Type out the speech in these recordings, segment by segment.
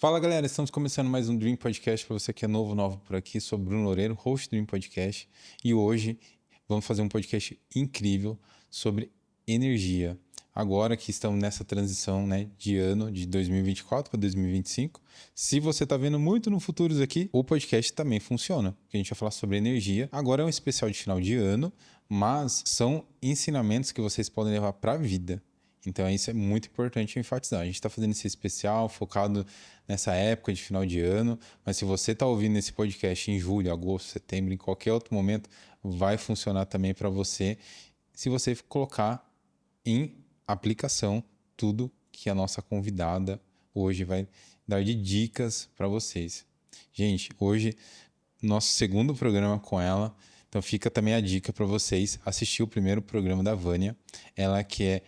Fala galera, estamos começando mais um Dream Podcast para você que é novo por aqui. Sou Bruno Loureiro, host do Dream Podcast, e hoje vamos fazer um podcast incrível sobre energia. Agora que estamos nessa transição, né, de ano de 2024 para 2025, se você está vendo muito no Futuros aqui, o podcast também funciona, porque a gente vai falar sobre energia. Agora é um especial de final de ano, mas são ensinamentos que vocês podem levar para a vida. Então isso é muito importante enfatizar. A gente está fazendo esse especial focado nessa época de final de ano, mas se você está ouvindo esse podcast em julho, agosto, setembro, em qualquer outro momento, vai funcionar também para você, se você colocar em aplicação tudo que a nossa convidada hoje vai dar de dicas para vocês. Gente, hoje nosso segundo programa com ela, então fica também a dica para vocês assistir o primeiro programa da Vânia, ela que é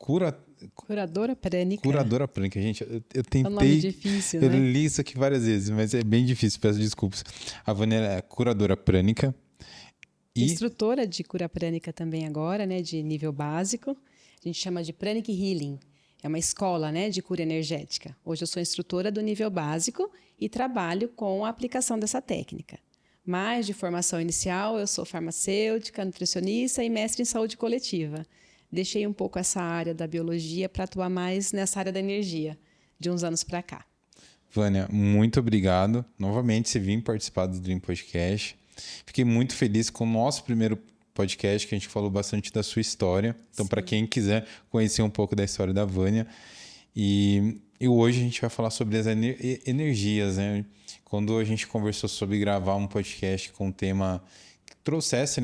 Curadora prânica. Curadora prânica, gente. Eu tentei. É um nome difícil, eu né? li isso aqui várias vezes, mas é bem difícil, peço desculpas. A Vânia é curadora prânica e Instrutora de cura prânica também agora, né? De nível básico. A gente chama de Pranic Healing. É uma escola, né? De cura energética. Hoje eu sou instrutora do nível básico e trabalho com a aplicação dessa técnica. Mas de formação inicial, eu sou farmacêutica, nutricionista e mestre em saúde coletiva. Deixei um pouco essa área da biologia para atuar mais nessa área da energia, de uns anos para cá. Vânia, muito obrigado. Novamente, você vir participar do Dream Podcast. Fiquei muito feliz com o nosso primeiro podcast, que a gente falou bastante da sua história. Então, para quem quiser conhecer um pouco da história da Vânia. E hoje a gente vai falar sobre as energias, né? Quando a gente conversou sobre gravar um podcast com um tema trouxesse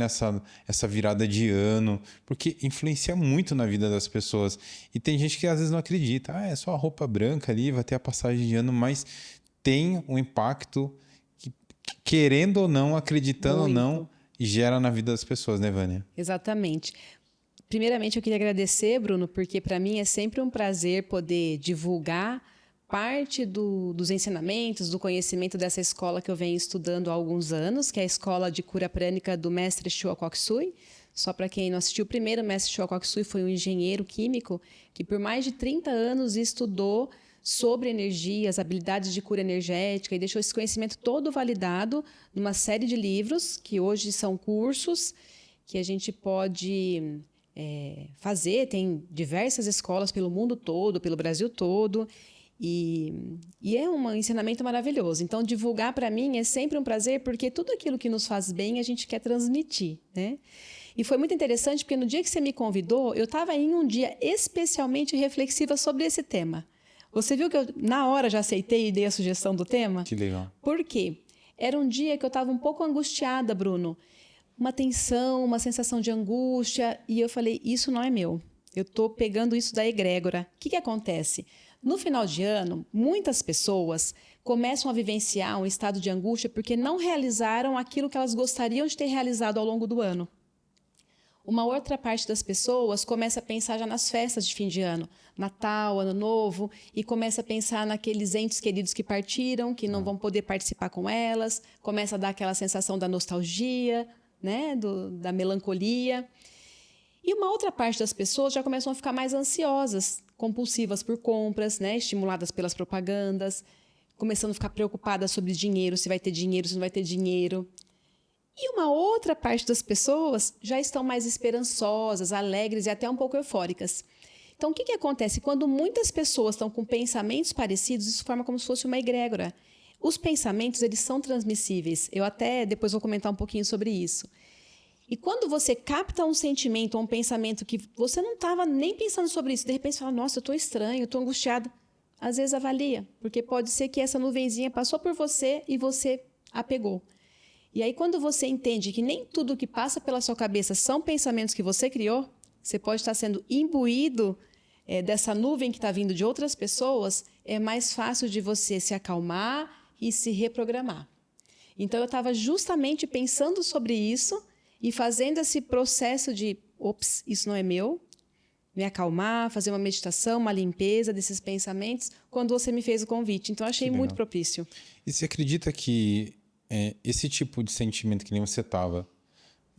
essa virada de ano, porque influencia muito na vida das pessoas. E tem gente que às vezes não acredita, é só a roupa branca ali, vai ter a passagem de ano, mas tem um impacto que, querendo ou não, acreditando ou não, gera na vida das pessoas, né, Vânia? Exatamente. Primeiramente, eu queria agradecer, Bruno, porque para mim é sempre um prazer poder divulgar parte dos ensinamentos, do conhecimento dessa escola que eu venho estudando há alguns anos, que é a Escola de Cura Prânica do mestre Shōwa Kokusui. Só para quem não assistiu, o primeiro mestre Shōwa Kokusui foi um engenheiro químico que por mais de 30 anos estudou sobre energia, as habilidades de cura energética e deixou esse conhecimento todo validado numa série de livros, que hoje são cursos que a gente pode fazer. Tem diversas escolas pelo mundo todo, pelo Brasil todo. E é um ensinamento maravilhoso. Então, divulgar para mim é sempre um prazer, porque tudo aquilo que nos faz bem a gente quer transmitir, né? E foi muito interessante, porque no dia que você me convidou, eu estava em um dia especialmente reflexiva sobre esse tema. Você viu que eu, na hora, já aceitei e dei a sugestão do tema? Que legal. Por quê? Era um dia que eu estava um pouco angustiada, Bruno. Uma tensão, uma sensação de angústia. E eu falei, isso não é meu. Eu estou pegando isso da egrégora. O que acontece? No final de ano, muitas pessoas começam a vivenciar um estado de angústia porque não realizaram aquilo que elas gostariam de ter realizado ao longo do ano. Uma outra parte das pessoas começa a pensar já nas festas de fim de ano, Natal, Ano Novo, e começa a pensar naqueles entes queridos que partiram, que não vão poder participar com elas, começa a dar aquela sensação da nostalgia, né, da melancolia. E uma outra parte das pessoas já começam a ficar mais ansiosas, compulsivas por compras, né, estimuladas pelas propagandas, começando a ficar preocupadas sobre dinheiro, se vai ter dinheiro, se não vai ter dinheiro. E uma outra parte das pessoas já estão mais esperançosas, alegres e até um pouco eufóricas. Então, o que acontece? Quando muitas pessoas estão com pensamentos parecidos, isso forma como se fosse uma egrégora. Os pensamentos, eles são transmissíveis. Eu até depois vou comentar um pouquinho sobre isso. E quando você capta um sentimento ou um pensamento que você não estava nem pensando sobre isso, de repente você fala, nossa, eu estou estranho, eu estou angustiado. Às vezes avalia, porque pode ser que essa nuvenzinha passou por você e você a pegou. E aí, quando você entende que nem tudo que passa pela sua cabeça são pensamentos que você criou, você pode estar sendo imbuído dessa nuvem que está vindo de outras pessoas, é mais fácil de você se acalmar e se reprogramar. Então, eu estava justamente pensando sobre isso e fazendo esse processo de, ops, isso não é meu, me acalmar, fazer uma meditação, uma limpeza desses pensamentos, quando você me fez o convite. Então, achei muito propício. E você acredita que esse tipo de sentimento que nem você estava,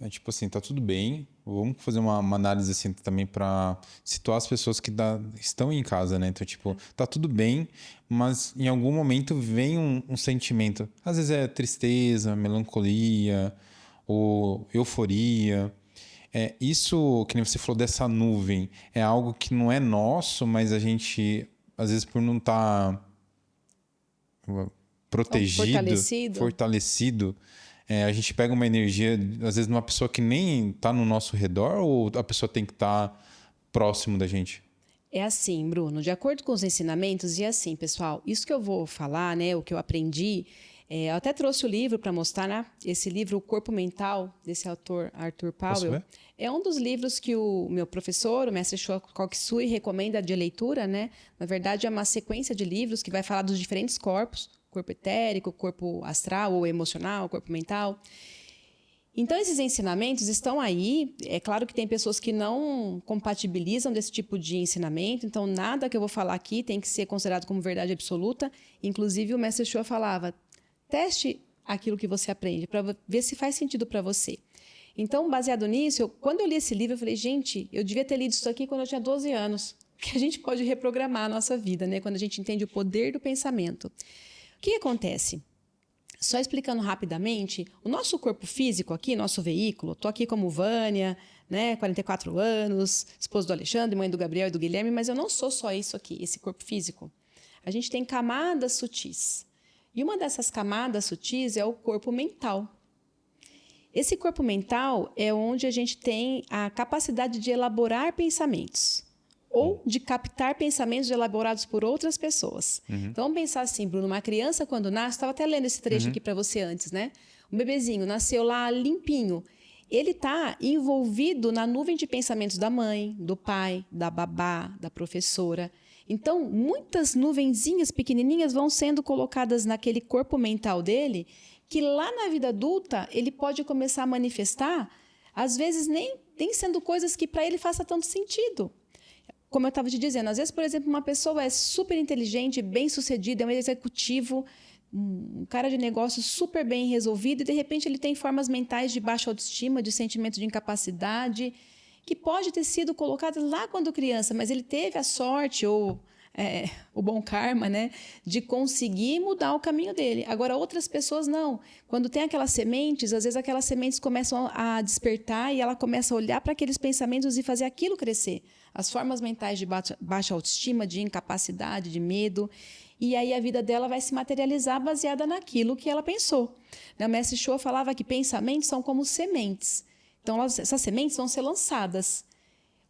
É tipo assim, tá tudo bem. Vamos fazer uma análise assim também para situar as pessoas que estão em casa, né? Então, tipo, tá tudo bem, mas em algum momento vem um sentimento. Às vezes é tristeza, melancolia ou euforia. Isso que nem você falou dessa nuvem, é algo que não é nosso, mas a gente, às vezes, por não estar Então, protegido, fortalecido. fortalecido, a gente pega uma energia, às vezes, de uma pessoa que nem está no nosso redor, ou a pessoa tem que estar próximo da gente? É assim, Bruno, de acordo com os ensinamentos, e assim, pessoal, isso que eu vou falar, né, o que eu aprendi, eu até trouxe o livro para mostrar, né? Esse livro, O Corpo Mental, desse autor Arthur Posso Powell, ver? é um dos livros que o meu professor, o mestre Shokoku Sui, recomenda de leitura, né? Na verdade, é uma sequência de livros que vai falar dos diferentes corpos, corpo etérico, corpo astral ou emocional, corpo mental. Então, esses ensinamentos estão aí. É claro que tem pessoas que não compatibilizam desse tipo de ensinamento, então nada que eu vou falar aqui tem que ser considerado como verdade absoluta. Inclusive, o mestre Shua falava: teste aquilo que você aprende para ver se faz sentido para você. Então, baseado nisso, quando eu li esse livro, eu falei: gente, eu devia ter lido isso aqui quando eu tinha 12 anos, que a gente pode reprogramar a nossa vida, né? Quando a gente entende o poder do pensamento. O que acontece? Só explicando rapidamente, o nosso corpo físico aqui, nosso veículo, estou aqui como Vânia, né, 44 anos, esposa do Alexandre, mãe do Gabriel e do Guilherme, mas eu não sou só isso aqui, esse corpo físico. A gente tem camadas sutis. E uma dessas camadas sutis é o corpo mental. Esse corpo mental é onde a gente tem a capacidade de elaborar pensamentos ou de captar pensamentos elaborados por outras pessoas. Então, vamos pensar assim, Bruno, uma criança quando nasce, estava até lendo esse trecho aqui para você antes, né? Um bebezinho nasceu lá limpinho. Ele está envolvido na nuvem de pensamentos da mãe, do pai, da babá, da professora. Então, muitas nuvenzinhas pequenininhas vão sendo colocadas naquele corpo mental dele, que lá na vida adulta ele pode começar a manifestar, às vezes nem sendo coisas que para ele faça tanto sentido. Como eu estava te dizendo, às vezes, por exemplo, uma pessoa é super inteligente, bem-sucedida, é um executivo, um cara de negócio super bem resolvido, e de repente ele tem formas mentais de baixa autoestima, de sentimento de incapacidade, que pode ter sido colocado lá quando criança, mas ele teve a sorte ou o bom karma, né, de conseguir mudar o caminho dele. Agora, outras pessoas não. Quando tem aquelas sementes, às vezes aquelas sementes começam a despertar e ela começa a olhar para aqueles pensamentos e fazer aquilo crescer. As formas mentais de baixa autoestima, de incapacidade, de medo. E aí a vida dela vai se materializar baseada naquilo que ela pensou. O mestre Shua falava que pensamentos são como sementes. Então, essas sementes vão ser lançadas.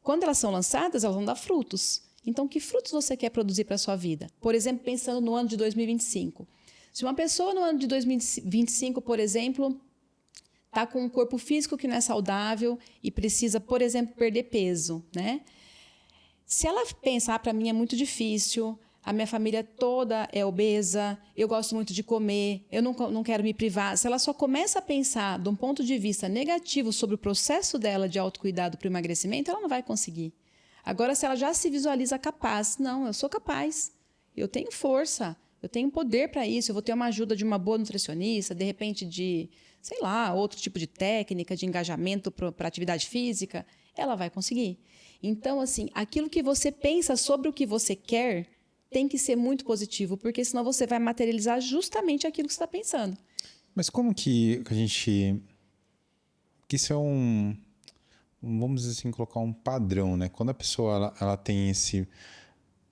Quando elas são lançadas, elas vão dar frutos. Então, que frutos você quer produzir para a sua vida? Por exemplo, pensando no ano de 2025. Se uma pessoa no ano de 2025, por exemplo, está com um corpo físico que não é saudável e precisa, por exemplo, perder peso, né? Se ela pensar, para mim é muito difícil, a minha família toda é obesa, eu gosto muito de comer, eu não quero me privar. Se ela só começa a pensar de um ponto de vista negativo sobre o processo dela de autocuidado para o emagrecimento, ela não vai conseguir. Agora, se ela já se visualiza capaz, não, eu sou capaz, eu tenho força, eu tenho poder para isso, eu vou ter uma ajuda de uma boa nutricionista, de repente de, sei lá, outro tipo de técnica, de engajamento para atividade física, ela vai conseguir. Então, assim, aquilo que você pensa sobre o que você quer tem que ser muito positivo, porque senão você vai materializar justamente aquilo que você está pensando. Mas como que a gente... Que isso é vamos dizer assim, colocar um padrão, né? Quando a pessoa ela tem esse,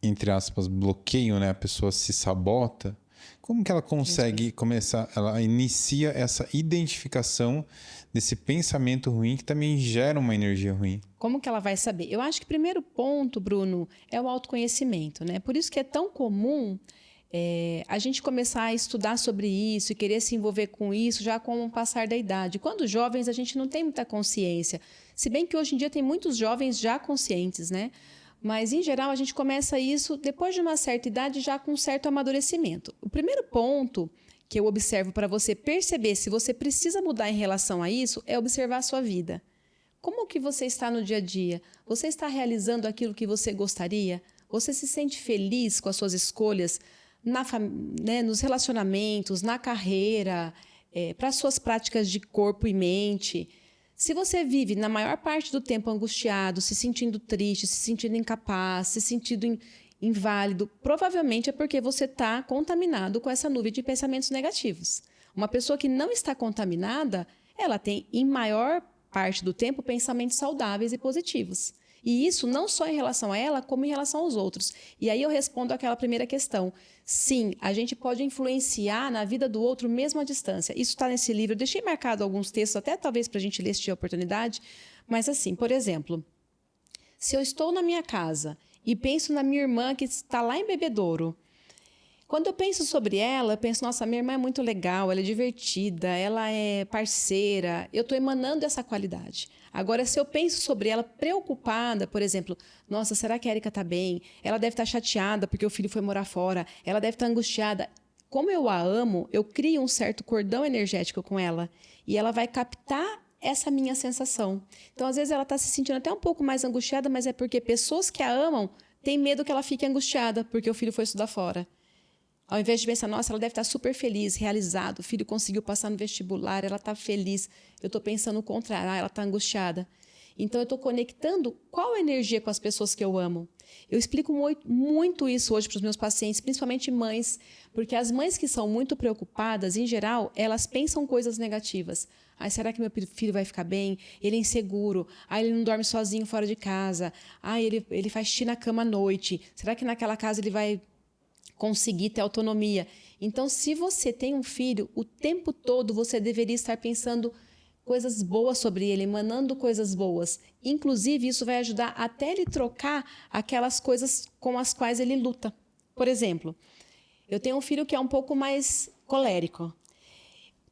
entre aspas, bloqueio, né? A pessoa se sabota, como que ela consegue começar, ela inicia essa identificação desse pensamento ruim que também gera uma energia ruim? Como que ela vai saber? Eu acho que o primeiro ponto, Bruno, é o autoconhecimento, né? Por isso que é tão comum a gente começar a estudar sobre isso e querer se envolver com isso já com o passar da idade. Quando jovens, a gente não tem muita consciência. Se bem que hoje em dia tem muitos jovens já conscientes, né? Mas, em geral, a gente começa isso depois de uma certa idade, já com um certo amadurecimento. O primeiro ponto que eu observo para você perceber se você precisa mudar em relação a isso é observar a sua vida. Como que você está no dia a dia? Você está realizando aquilo que você gostaria? Você se sente feliz com as suas escolhas nos relacionamentos, na carreira, para as suas práticas de corpo e mente? Se você vive na maior parte do tempo angustiado, se sentindo triste, se sentindo incapaz, se sentindo inválido, provavelmente é porque você está contaminado com essa nuvem de pensamentos negativos. Uma pessoa que não está contaminada, ela tem, em maior parte do tempo, pensamentos saudáveis e positivos. E isso não só em relação a ela, como em relação aos outros. E aí eu respondo àquela primeira questão. Sim, a gente pode influenciar na vida do outro mesmo à distância. Isso está nesse livro. Eu deixei marcado alguns textos, até talvez para a gente ler se tiver oportunidade. Mas assim, por exemplo, se eu estou na minha casa e penso na minha irmã que está lá em Bebedouro, quando eu penso sobre ela, eu penso, nossa, minha irmã é muito legal, ela é divertida, ela é parceira, eu estou emanando essa qualidade. Agora, se eu penso sobre ela preocupada, por exemplo, nossa, será que a Érica está bem? Ela deve estar chateada porque o filho foi morar fora, ela deve estar angustiada. Como eu a amo, eu crio um certo cordão energético com ela e ela vai captar essa minha sensação. Então, às vezes, ela está se sentindo até um pouco mais angustiada, mas é porque pessoas que a amam têm medo que ela fique angustiada porque o filho foi estudar fora. Ao invés de pensar, nossa, ela deve estar super feliz, realizada, o filho conseguiu passar no vestibular, ela está feliz. Eu estou pensando o contrário, ela está angustiada. Então, eu estou conectando qual a energia com as pessoas que eu amo. Eu explico muito isso hoje para os meus pacientes, principalmente mães, porque as mães que são muito preocupadas, em geral, elas pensam coisas negativas. Ai, será que meu filho vai ficar bem? Ele é inseguro. Ai, ele não dorme sozinho fora de casa. Ai, ele faz xixi na cama à noite. Será que naquela casa ele vai conseguir ter autonomia? Então, se você tem um filho, o tempo todo você deveria estar pensando coisas boas sobre ele, emanando coisas boas. Inclusive, isso vai ajudar até ele trocar aquelas coisas com as quais ele luta. Por exemplo, eu tenho um filho que é um pouco mais colérico.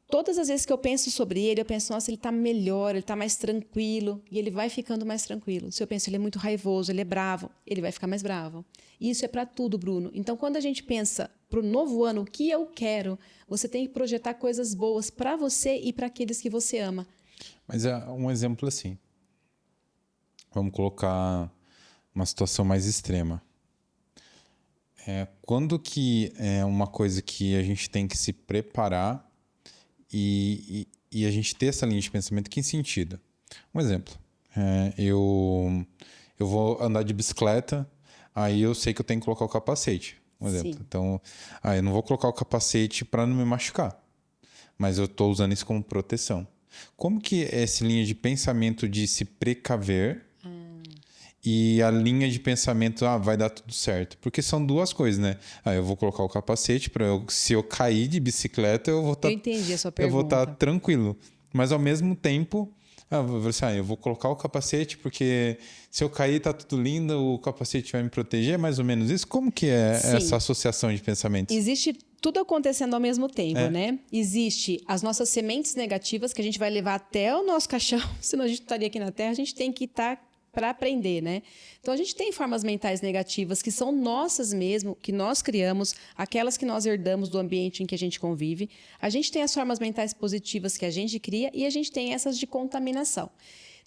Todas as vezes que eu penso sobre ele, eu penso, nossa, ele está melhor, ele está mais tranquilo, e ele vai ficando mais tranquilo. Se eu penso, ele é muito raivoso, ele é bravo, ele vai ficar mais bravo. E isso é para tudo, Bruno. Então, quando a gente pensa para o novo ano, o que eu quero, você tem que projetar coisas boas para você e para aqueles que você ama. Mas é um exemplo assim. Vamos colocar uma situação mais extrema. Quando que é uma coisa que a gente tem que se preparar e a gente ter essa linha de pensamento, que sentido? Um exemplo. Eu vou andar de bicicleta, aí eu sei que eu tenho que colocar o capacete. Um exemplo. Sim. Então, eu não vou colocar o capacete para não me machucar, mas eu estou usando isso como proteção. Como que é essa linha de pensamento de se precaver e a linha de pensamento, vai dar tudo certo? Porque são duas coisas, né? Eu vou colocar o capacete para se eu cair de bicicleta, eu vou estar Eu entendi a sua eu vou estar pergunta. tranquilo. Mas ao mesmo tempo, eu vou colocar o capacete porque se eu cair tá tudo lindo, o capacete vai me proteger, é mais ou menos isso. Como que é Sim. essa associação de pensamentos? Existe tudo acontecendo ao mesmo tempo, né? Existe as nossas sementes negativas que a gente vai levar até o nosso caixão, senão a gente estaria aqui na Terra, a gente tem que estar para aprender, né? Então, a gente tem formas mentais negativas que são nossas mesmo, que nós criamos, aquelas que nós herdamos do ambiente em que a gente convive. A gente tem as formas mentais positivas que a gente cria e a gente tem essas de contaminação.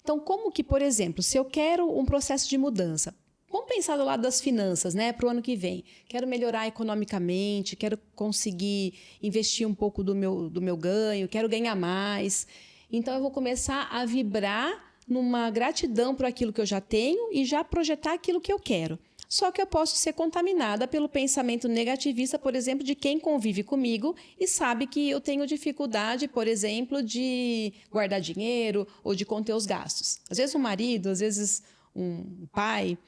Então, como que, por exemplo, se eu quero um processo de mudança, vamos pensar do lado das finanças, né, para o ano que vem. Quero melhorar economicamente, quero conseguir investir um pouco do meu ganho, quero ganhar mais. Então, eu vou começar a vibrar numa gratidão por aquilo que eu já tenho e já projetar aquilo que eu quero. Só que eu posso ser contaminada pelo pensamento negativista, por exemplo, de quem convive comigo e sabe que eu tenho dificuldade, por exemplo, de guardar dinheiro ou de conter os gastos. Às vezes um marido, às vezes um pai.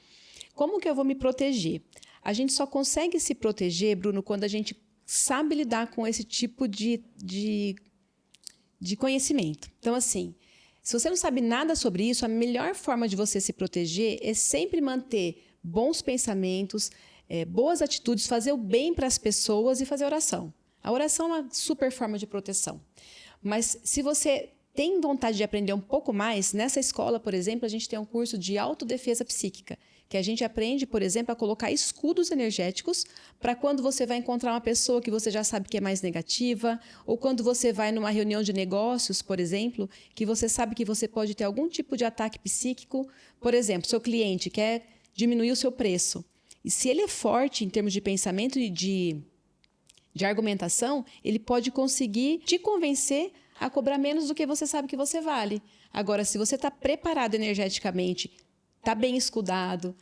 Como que eu vou me proteger? A gente só consegue se proteger, Bruno, quando a gente sabe lidar com esse tipo de conhecimento. Então, assim, se você não sabe nada sobre isso, a melhor forma de você se proteger é sempre manter bons pensamentos, boas atitudes, fazer o bem para as pessoas e fazer oração. A oração é uma super forma de proteção. Mas se você tem vontade de aprender um pouco mais, nessa escola, por exemplo, a gente tem um curso de autodefesa psíquica, que a gente aprende, por exemplo, a colocar escudos energéticos para quando você vai encontrar uma pessoa que você já sabe que é mais negativa, ou quando você vai numa reunião de negócios, por exemplo, que você sabe que você pode ter algum tipo de ataque psíquico. Por exemplo, seu cliente quer diminuir o seu preço. E se ele é forte em termos de pensamento e de argumentação, ele pode conseguir te convencer a cobrar menos do que você sabe que você vale. Agora, se você está preparado energeticamente, está bem escudado,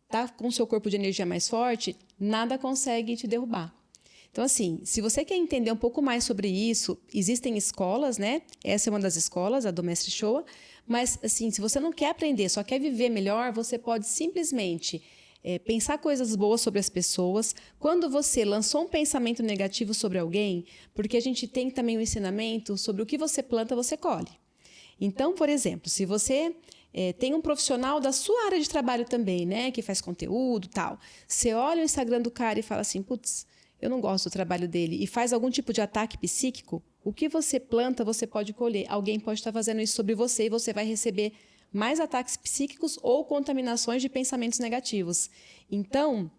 está com o seu corpo de energia mais forte, nada consegue te derrubar. Então, assim, se você quer entender um pouco mais sobre isso, existem escolas, né? Essa é uma das escolas, a do Mestre Shoa. Mas, assim, se você não quer aprender, só quer viver melhor, você pode simplesmente pensar coisas boas sobre as pessoas. Quando você lançou um pensamento negativo sobre alguém, porque a gente tem também o ensinamento sobre o que você planta, você colhe. Então, por exemplo, se você tem um profissional da sua área de trabalho também, né? Que faz conteúdo e tal. Você olha o Instagram do cara e fala assim, putz, eu não gosto do trabalho dele, e faz algum tipo de ataque psíquico, o que você planta, você pode colher. Alguém pode estar fazendo isso sobre você e você vai receber mais ataques psíquicos ou contaminações de pensamentos negativos. Então,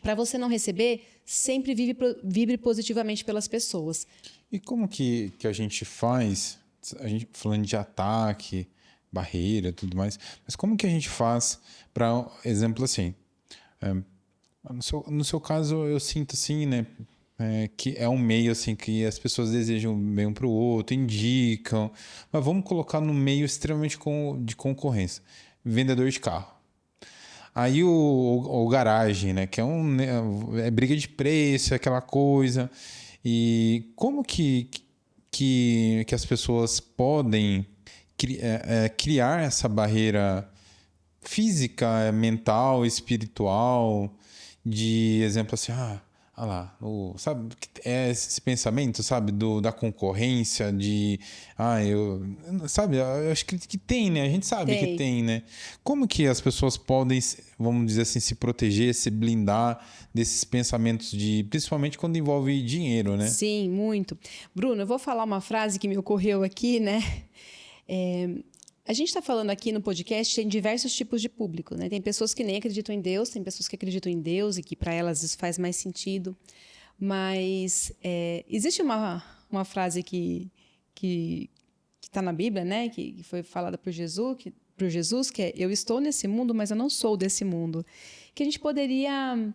para você não receber, sempre vibre positivamente pelas pessoas. E como que a gente faz, a gente falando de ataque, barreira, tudo mais, mas como que a gente faz para, exemplo assim, no seu caso, eu sinto assim, né? Que é um meio assim que as pessoas desejam bem um para o outro, indicam, mas vamos colocar no meio extremamente de concorrência, vendedor de carro. Aí o garagem, né? Que né, é briga de preço, aquela coisa. E como que as pessoas podem criar essa barreira física, mental, espiritual, de exemplo assim, lá, sabe, é esse pensamento, sabe, da concorrência, sabe, eu acho que tem, né, a gente sabe que tem, né, como que as pessoas podem, vamos dizer assim, se proteger, se blindar desses pensamentos principalmente quando envolve dinheiro, né? Sim, muito. Bruno, eu vou falar uma frase que me ocorreu aqui, né, a gente está falando aqui no podcast, tem diversos tipos de público, né? Tem pessoas que nem acreditam em Deus, tem pessoas que acreditam em Deus e que para elas isso faz mais sentido. Mas existe uma frase que está na Bíblia, né? Que foi falada por Jesus, que é: eu estou nesse mundo, mas eu não sou desse mundo. Que a gente poderia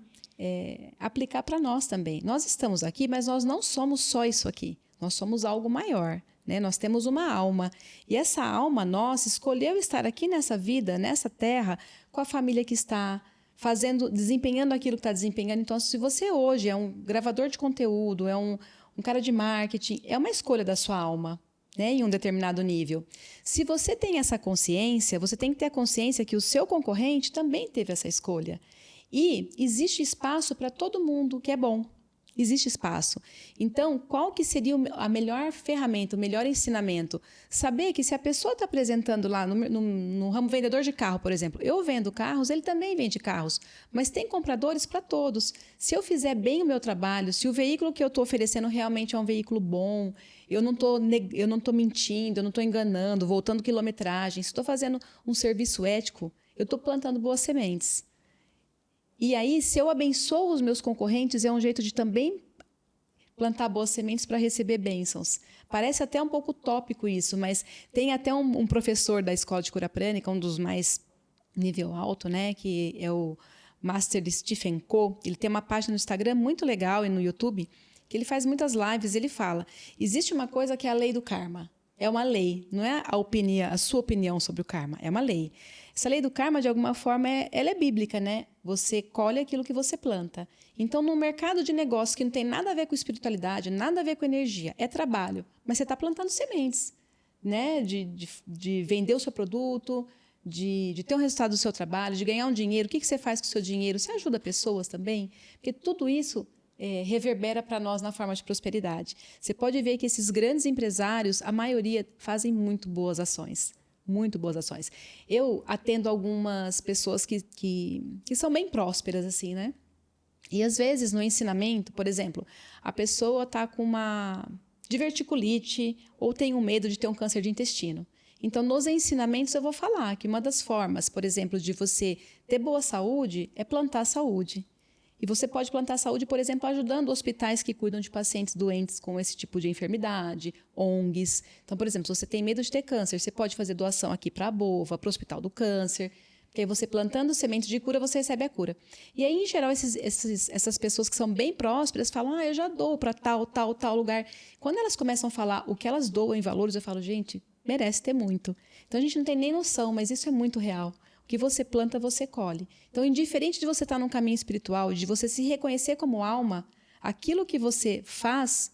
aplicar para nós também. Nós estamos aqui, mas nós não somos só isso aqui. Nós somos algo maior. Né? Nós temos uma alma, e essa alma nossa escolheu estar aqui nessa vida, nessa terra, com a família que está desempenhando aquilo que está desempenhando. Então, se você hoje é um gravador de conteúdo, é um cara de marketing, é uma escolha da sua alma, né? Em um determinado nível. Se você tem essa consciência, você tem que ter a consciência que o seu concorrente também teve essa escolha. E existe espaço para todo mundo que é bom. Existe espaço. Então, qual que seria a melhor ferramenta, o melhor ensinamento? Saber que se a pessoa está apresentando lá no ramo vendedor de carro, por exemplo, eu vendo carros, ele também vende carros, mas tem compradores para todos. Se eu fizer bem o meu trabalho, se o veículo que eu estou oferecendo realmente é um veículo bom, eu não estou mentindo, eu não estou enganando, voltando quilometragem, se estou fazendo um serviço ético, eu estou plantando boas sementes. E aí, se eu abençoo os meus concorrentes, é um jeito de também plantar boas sementes para receber bênçãos. Parece até um pouco utópico isso, mas tem até um professor da escola de cura prânica, um dos mais nível alto, né, que é o Master Stephen Co. Ele tem uma página no Instagram muito legal e no YouTube, que ele faz muitas lives. Ele fala: existe uma coisa que é a lei do karma. É uma lei, não é a sua opinião sobre o karma, é uma lei. Essa lei do karma, de alguma forma, ela é bíblica, né? Você colhe aquilo que você planta. Então, num mercado de negócio que não tem nada a ver com espiritualidade, nada a ver com energia, é trabalho, mas você está plantando sementes, né? De vender o seu produto, de ter um resultado do seu trabalho, de ganhar um dinheiro. O que você faz com o seu dinheiro? Você ajuda pessoas também? Porque tudo isso reverbera para nós na forma de prosperidade. Você pode ver que esses grandes empresários, a maioria, fazem muito boas ações. Muito boas ações. Eu atendo algumas pessoas que são bem prósperas, assim, né? E, às vezes, no ensinamento, por exemplo, a pessoa está com uma diverticulite ou tem um medo de ter um câncer de intestino. Então, nos ensinamentos, eu vou falar que uma das formas, por exemplo, de você ter boa saúde é plantar saúde. E você pode plantar saúde, por exemplo, ajudando hospitais que cuidam de pacientes doentes com esse tipo de enfermidade, ONGs. Então, por exemplo, se você tem medo de ter câncer, você pode fazer doação aqui para a Bova, para o Hospital do Câncer. Que aí você plantando semente de cura, você recebe a cura. E aí, em geral, essas pessoas que são bem prósperas falam, eu já dou para tal lugar. Quando elas começam a falar o que elas doam em valores, eu falo, gente, merece ter muito. Então, a gente não tem nem noção, mas isso é muito real. O que você planta, você colhe. Então, indiferente de você estar num caminho espiritual, de você se reconhecer como alma, aquilo que você faz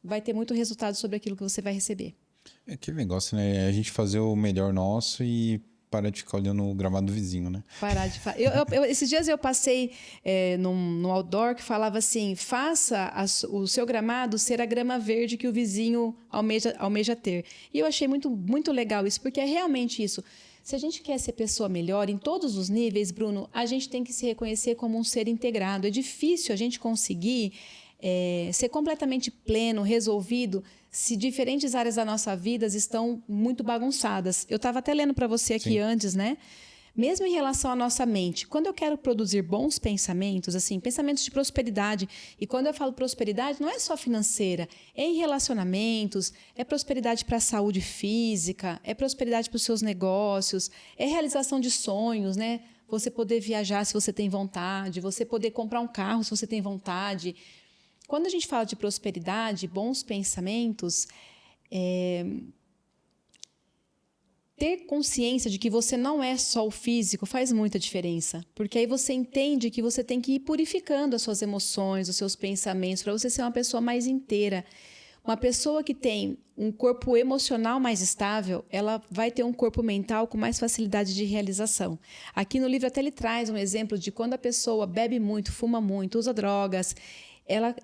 vai ter muito resultado sobre aquilo que você vai receber. É aquele negócio, né? A gente fazer o melhor nosso e parar de ficar olhando o gramado do vizinho, né? Parar de fazer. Esses dias eu passei num outdoor que falava assim: faça o seu gramado ser a grama verde que o vizinho almeja ter. E eu achei muito, muito legal isso, porque é realmente isso. Se a gente quer ser pessoa melhor em todos os níveis, Bruno, a gente tem que se reconhecer como um ser integrado. É difícil a gente conseguir ser completamente pleno, resolvido, se diferentes áreas da nossa vida estão muito bagunçadas. Eu estava até lendo para você aqui antes, né? Mesmo em relação à nossa mente, quando eu quero produzir bons pensamentos, assim, pensamentos de prosperidade, e quando eu falo prosperidade, não é só financeira, é em relacionamentos, é prosperidade para a saúde física, é prosperidade para os seus negócios, é realização de sonhos, né? Você poder viajar se você tem vontade, você poder comprar um carro se você tem vontade. Quando a gente fala de prosperidade, bons pensamentos, ter consciência de que você não é só o físico faz muita diferença. Porque aí você entende que você tem que ir purificando as suas emoções, os seus pensamentos, para você ser uma pessoa mais inteira. Uma pessoa que tem um corpo emocional mais estável, ela vai ter um corpo mental com mais facilidade de realização. Aqui no livro até ele traz um exemplo de quando a pessoa bebe muito, fuma muito, usa drogas,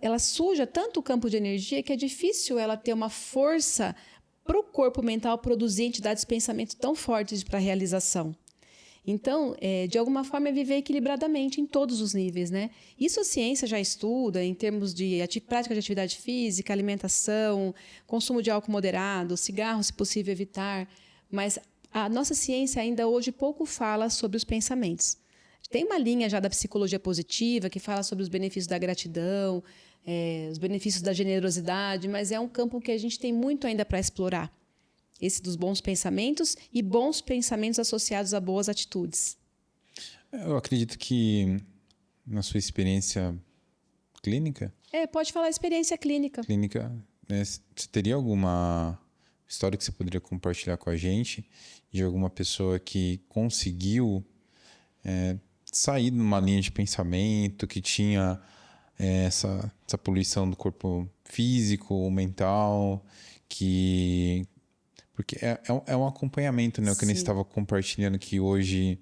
ela suja tanto o campo de energia que é difícil ela ter uma força para o corpo mental produzir entidades de pensamento tão fortes para a realização. Então, de alguma forma, é viver equilibradamente em todos os níveis, né? Isso a ciência já estuda em termos de prática de atividade física, alimentação, consumo de álcool moderado, cigarro, se possível, evitar. Mas a nossa ciência ainda hoje pouco fala sobre os pensamentos. Tem uma linha já da psicologia positiva que fala sobre os benefícios da gratidão, os benefícios da generosidade, mas é um campo que a gente tem muito ainda para explorar. Esse dos bons pensamentos e bons pensamentos associados a boas atitudes. Eu acredito que, na sua experiência clínica... Pode falar experiência clínica. Clínica, né, você teria alguma história que você poderia compartilhar com a gente de alguma pessoa que conseguiu sair de uma linha de pensamento que tinha essa poluição do corpo físico, mental, que... Porque é um acompanhamento, né? O que a gente estava compartilhando, que hoje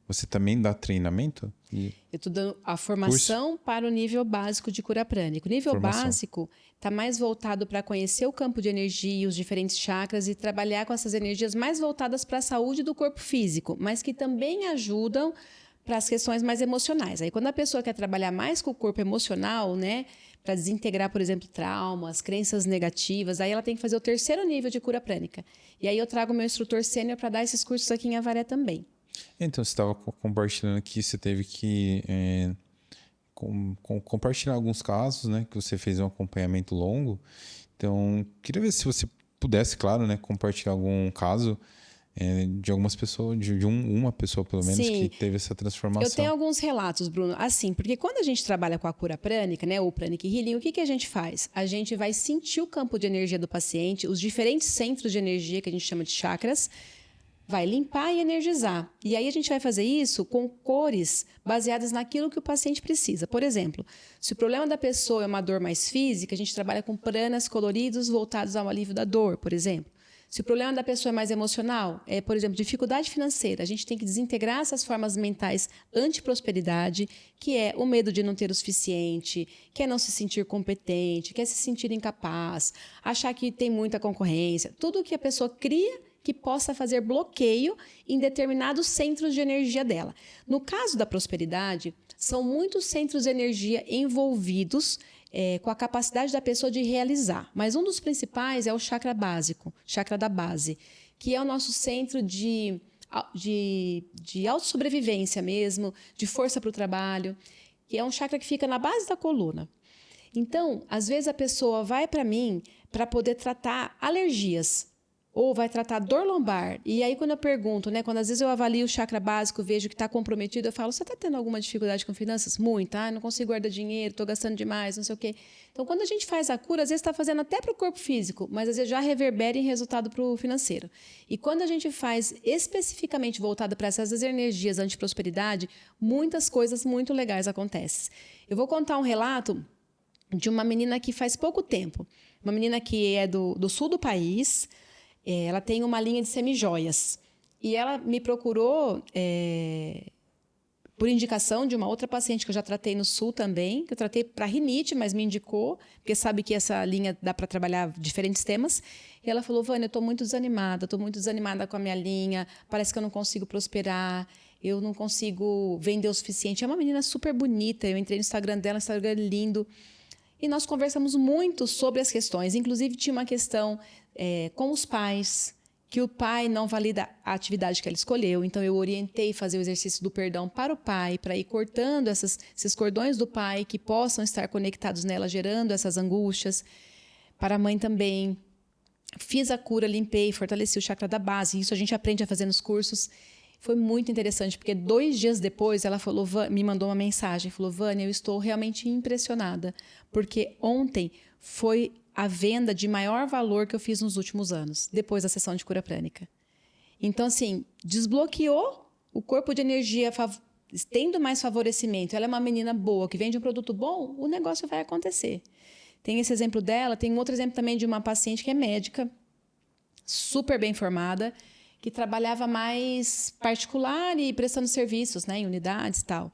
você também dá treinamento? Eu estou dando a formação para o nível básico de cura prânico. O nível básico está mais voltado para conhecer o campo de energia, os diferentes chakras e trabalhar com essas energias mais voltadas para a saúde do corpo físico, mas que também ajudam para as questões mais emocionais. Aí, quando a pessoa quer trabalhar mais com o corpo emocional, né? Para desintegrar, por exemplo, traumas, crenças negativas, aí ela tem que fazer o 3º nível de cura prânica. E aí eu trago o meu instrutor sênior para dar esses cursos aqui em Avaré também. Então, você estava compartilhando que você teve que compartilhar alguns casos, né? Que você fez um acompanhamento longo. Então, queria ver se você pudesse, claro, né? Compartilhar algum caso de algumas pessoas, de uma pessoa pelo menos, que teve essa transformação. Eu tenho alguns relatos, Bruno, assim, porque quando a gente trabalha com a cura prânica, né, o Pranic Healing, o que a gente faz? A gente vai sentir o campo de energia do paciente, os diferentes centros de energia que a gente chama de chakras, vai limpar e energizar. E aí a gente vai fazer isso com cores baseadas naquilo que o paciente precisa. Por exemplo, se o problema da pessoa é uma dor mais física, a gente trabalha com pranas coloridos voltados ao alívio da dor, por exemplo. Se o problema da pessoa é mais emocional, por exemplo, dificuldade financeira, a gente tem que desintegrar essas formas mentais anti-prosperidade, que é o medo de não ter o suficiente, que é não se sentir competente, que é se sentir incapaz, achar que tem muita concorrência. Tudo que a pessoa cria que possa fazer bloqueio em determinados centros de energia dela. No caso da prosperidade, são muitos centros de energia envolvidos com a capacidade da pessoa de realizar. Mas um dos principais é o chakra básico, chakra da base, que é o nosso centro de autossobrevivência mesmo, de força para o trabalho, que é um chakra que fica na base da coluna. Então, às vezes a pessoa vai para mim para poder tratar alergias. Ou vai tratar dor lombar. E aí, quando eu pergunto, né? Quando às vezes eu avalio o chakra básico, vejo que está comprometido, eu falo, você está tendo alguma dificuldade com finanças? Muita. Não consigo guardar dinheiro, estou gastando demais, não sei o quê. Então, quando a gente faz a cura, às vezes está fazendo até para o corpo físico, mas às vezes já reverbera em resultado para o financeiro. E quando a gente faz especificamente voltado para essas energias anti-prosperidade, muitas coisas muito legais acontecem. Eu vou contar um relato de uma menina que faz pouco tempo. Uma menina que é do sul do país. Ela tem uma linha de semijoias. E ela me procurou por indicação de uma outra paciente que eu já tratei no sul também, que eu tratei para rinite, mas me indicou, porque sabe que essa linha dá para trabalhar diferentes temas. E ela falou, Vânia, eu estou muito desanimada com a minha linha, parece que eu não consigo prosperar, eu não consigo vender o suficiente. É uma menina super bonita, eu entrei no Instagram dela, Instagram lindo. E nós conversamos muito sobre as questões. Inclusive, tinha uma questão com os pais, que o pai não valida a atividade que ela escolheu. Então, eu orientei fazer o exercício do perdão para o pai, para ir cortando esses cordões do pai que possam estar conectados nela, gerando essas angústias. Para a mãe também. Fiz a cura, limpei, fortaleci o chakra da base. Isso a gente aprende a fazer nos cursos. Foi muito interessante, porque 2 dias depois ela falou, me mandou uma mensagem, falou, Vânia, eu estou realmente impressionada, porque ontem foi a venda de maior valor que eu fiz nos últimos anos, depois da sessão de cura prânica. Então, assim, desbloqueou o corpo de energia, tendo mais favorecimento. Ela é uma menina boa, que vende um produto bom, o negócio vai acontecer. Tem esse exemplo dela, tem um outro exemplo também de uma paciente que é médica, super bem formada, que trabalhava mais particular e prestando serviços, né, em unidades e tal.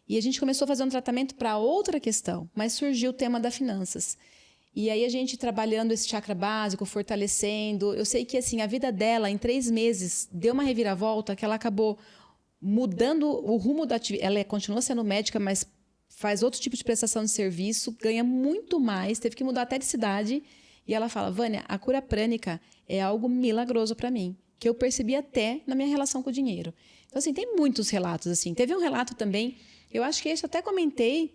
E a gente começou a fazer um tratamento para outra questão, mas surgiu o tema das finanças. E aí a gente trabalhando esse chakra básico, fortalecendo. Eu sei que assim, a vida dela, em 3 meses, deu uma reviravolta que ela acabou mudando o rumo da atividade. Ela continua sendo médica, mas faz outro tipo de prestação de serviço, ganha muito mais, teve que mudar até de cidade. E ela fala, Vânia, a cura prânica é algo milagroso para mim, que eu percebi até na minha relação com o dinheiro. Então, assim, tem muitos relatos, assim. Teve um relato também, eu acho que esse eu até comentei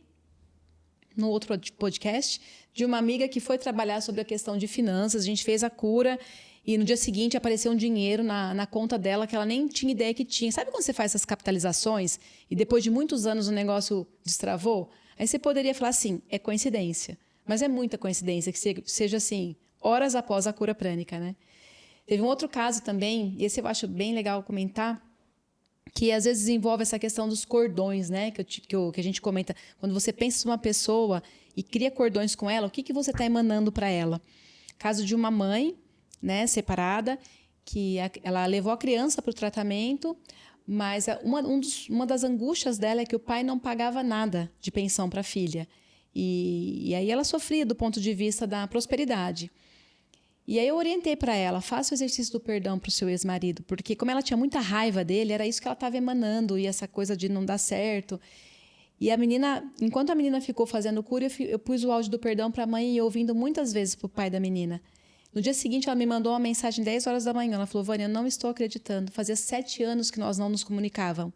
no outro podcast, de uma amiga que foi trabalhar sobre a questão de finanças, a gente fez a cura e no dia seguinte apareceu um dinheiro na conta dela que ela nem tinha ideia que tinha. Sabe quando você faz essas capitalizações e depois de muitos anos o negócio destravou? Aí você poderia falar assim, é coincidência. Mas é muita coincidência que seja assim, horas após a cura prânica, né? Teve um outro caso também, e esse eu acho bem legal comentar, que às vezes envolve essa questão dos cordões, né? Que a gente comenta. Quando você pensa numa pessoa e cria cordões com ela, o que você está emanando para ela? Caso de uma mãe, né, separada, que ela levou a criança para o tratamento, mas uma das angústias dela é que o pai não pagava nada de pensão para a filha. E aí ela sofria do ponto de vista da prosperidade. E aí eu orientei para ela, faça o exercício do perdão para o seu ex-marido, porque como ela tinha muita raiva dele, era isso que ela estava emanando, e essa coisa de não dar certo. E a menina, enquanto a menina ficou fazendo cura, eu pus o áudio do perdão para a mãe e ouvindo muitas vezes para o pai da menina. No dia seguinte, ela me mandou uma mensagem 10 horas da manhã. Ela falou, Vânia, eu não estou acreditando. Fazia 7 anos que nós não nos comunicávamos.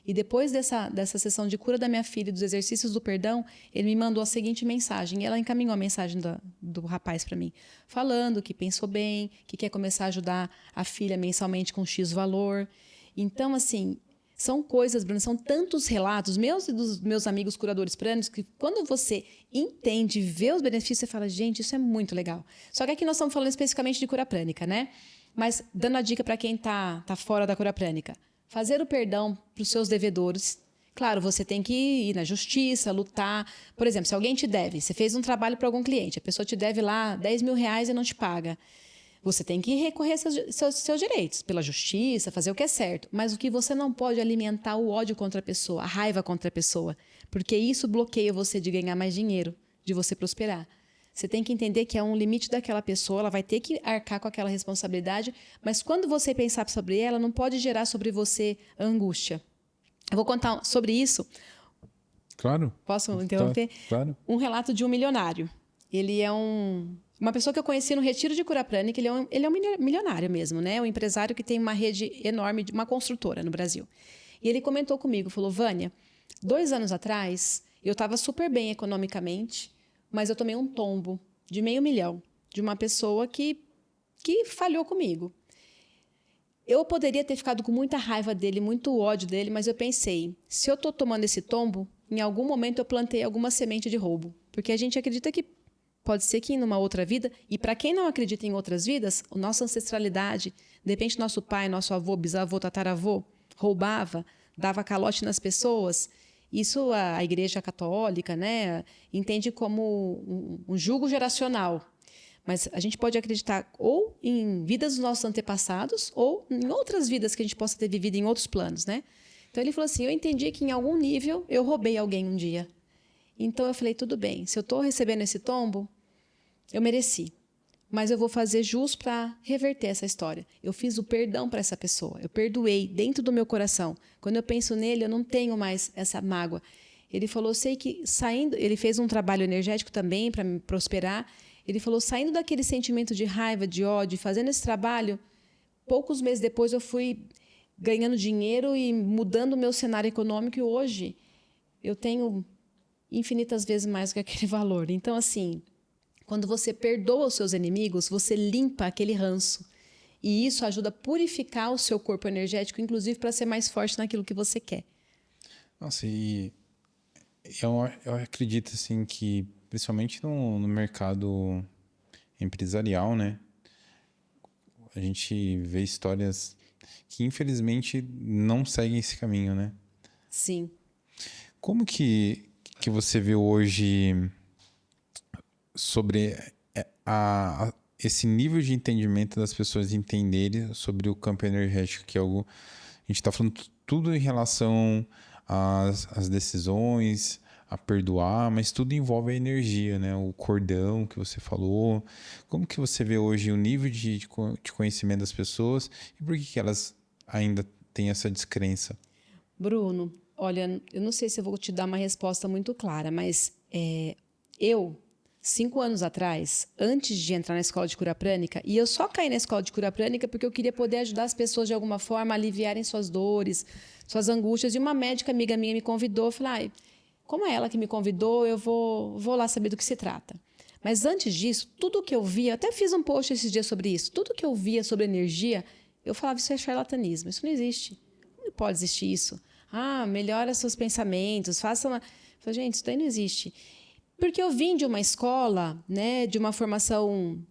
E depois dessa sessão de cura da minha filha e dos exercícios do perdão, ele me mandou a seguinte mensagem. E ela encaminhou a mensagem do rapaz para mim, falando que pensou bem, que quer começar a ajudar a filha mensalmente com X valor. Então, assim, são coisas, Bruno, são tantos relatos meus e dos meus amigos curadores prânicos que quando você entende, vê os benefícios, você fala, gente, isso é muito legal. Só que aqui nós estamos falando especificamente de cura prânica, né? Mas dando a dica para quem tá fora da cura prânica, fazer o perdão para os seus devedores. Claro, você tem que ir na justiça, lutar. Por exemplo, se alguém te deve, você fez um trabalho para algum cliente, a pessoa te deve lá 10 mil reais e não te paga. Você tem que recorrer aos seus direitos, pela justiça, fazer o que é certo. Mas o que você não pode é alimentar o ódio contra a pessoa, a raiva contra a pessoa. Porque isso bloqueia você de ganhar mais dinheiro, de você prosperar. Você tem que entender que é um limite daquela pessoa, ela vai ter que arcar com aquela responsabilidade, mas quando você pensar sobre ela, não pode gerar sobre você angústia. Eu vou contar sobre isso. Claro. Posso interromper? Claro. Um relato de um milionário. Ele é uma pessoa que eu conheci no retiro de cura prânica, ele é um milionário mesmo, né? Um empresário que tem uma rede enorme, uma construtora no Brasil. E ele comentou comigo, falou, Vânia, 2 anos atrás, eu estava super bem economicamente, mas eu tomei um tombo de $500 000. de uma pessoa que falhou comigo. Eu poderia ter ficado com muita raiva dele, muito ódio dele, mas eu pensei, se eu estou tomando esse tombo, em algum momento eu plantei alguma semente de roubo. Porque a gente acredita que pode ser que em uma outra vida, e para quem não acredita em outras vidas, a nossa ancestralidade, de repente nosso pai, nosso avô, bisavô, tataravô, roubava, dava calote nas pessoas. Isso a Igreja Católica, né, entende como um jugo geracional. Mas a gente pode acreditar ou em vidas dos nossos antepassados ou em outras vidas que a gente possa ter vivido em outros planos, né? Então ele falou assim, eu entendi que em algum nível eu roubei alguém um dia. Então eu falei, tudo bem, se eu estou recebendo esse tombo, eu mereci. Mas eu vou fazer jus para reverter essa história. Eu fiz o perdão para essa pessoa. Eu perdoei dentro do meu coração. Quando eu penso nele, eu não tenho mais essa mágoa. Ele falou, sei que saindo... Ele fez um trabalho energético também para me prosperar. Ele falou, saindo daquele sentimento de raiva, de ódio, fazendo esse trabalho, poucos meses depois eu fui ganhando dinheiro e mudando o meu cenário econômico. E hoje eu tenho infinitas vezes mais do que aquele valor. Então, assim... Quando você perdoa os seus inimigos, você limpa aquele ranço. E isso ajuda a purificar o seu corpo energético, inclusive para ser mais forte naquilo que você quer. Nossa, e eu acredito assim que, principalmente no mercado empresarial, né? A gente vê histórias que, infelizmente, não seguem esse caminho, né? Sim. Como que você vê hoje... sobre esse nível de entendimento das pessoas entenderem sobre o campo energético, que é algo... A gente está falando tudo em relação às decisões, a perdoar, mas tudo envolve a energia, né? O cordão que você falou. Como que você vê hoje o nível de conhecimento das pessoas e por que elas ainda têm essa descrença? Bruno, olha, eu não sei se eu vou te dar uma resposta muito clara, mas eu... 5 anos atrás, antes de entrar na escola de cura prânica, e eu só caí na escola de cura prânica porque eu queria poder ajudar as pessoas de alguma forma a aliviarem suas dores, suas angústias. E uma médica amiga minha me convidou, eu falei, como é ela que me convidou, eu vou lá saber do que se trata. Mas antes disso, tudo que eu via, até fiz um post esses dias sobre isso, tudo que eu via sobre energia, eu falava, isso é charlatanismo, isso não existe. Não pode existir isso. Melhora seus pensamentos, faça uma... Eu falei, gente, isso daí não existe. Porque eu vim de uma escola, né, de uma formação